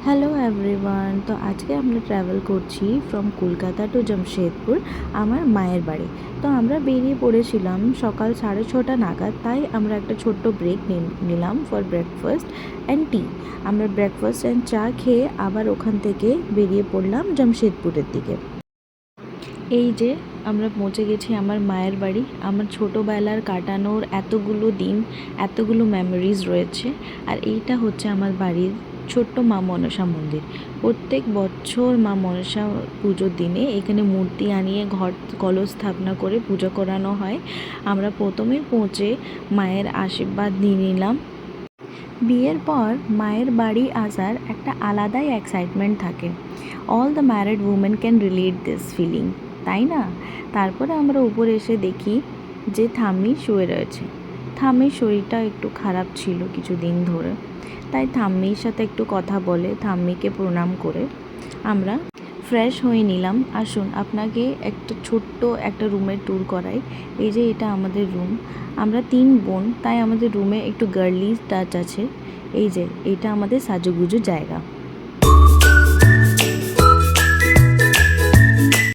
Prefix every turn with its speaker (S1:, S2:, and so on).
S1: Hello everyone. তো আজকে আমরা ট্রাভেল করছি ফ্রম কলকাতা টু জামশেদপুর, আমার মায়ের বাড়ি। তো আমরা বেরিয়ে পড়েছিলাম সকাল 6:30 নাগাদ, তাই আমরা একটা ছোট্ট ব্রেক নিলাম ফর ব্রেকফাস্ট অ্যান্ড টি। আমরা ব্রেকফাস্ট অ্যান্ড চা খেয়ে আবার ওখান থেকে বেরিয়ে পড়লাম জামশেদপুরের দিকে। এই যে আমরা পৌঁছে গেছি আমার মায়ের বাড়ি। আমার ছোটোবেলার কাটানোর এতগুলো দিন, এতগুলো মেমোরিজ রয়েছে। আর এইটা হচ্ছে আমার বাড়ির ছোট্ট মা মনসা মন্দির। প্রত্যেক বছর মা মনসা পুজোর দিনে এখানে মূর্তি আনিয়ে ঘট কলস স্থাপনা করে পুজো করানো হয়। আমরা প্রথমে পৌঁছে মায়ের আশীর্বাদ নিয়ে নিলাম। বিয়ের পর মায়ের বাড়ি আসার একটা আলাদাই এক্সাইটমেন্ট থাকে। All the married women can relate this feeling, তাই না? তারপরে আমরা উপরে এসে দেখি যে ঠাম্মি শুয়ে রয়েছে। ঠাম্মির শরীরটা একটু খারাপ ছিল কিছুদিন ধরে, তাই ঠাম্মির সাথে একটু কথা বলে ঠাম্মিকে প্রণাম করে আমরা ফ্রেশ হয়ে নিলাম। আসুন আপনাকে একটা ছোট্ট একটা রুমের ট্যুর করাই। এই যে এটা আমাদের রুম। আমরা 3 বোন, তাই আমাদের রুমে একটু গার্লি টাচ আছে। এই যে এটা আমাদের সাজুগুজু জায়গা।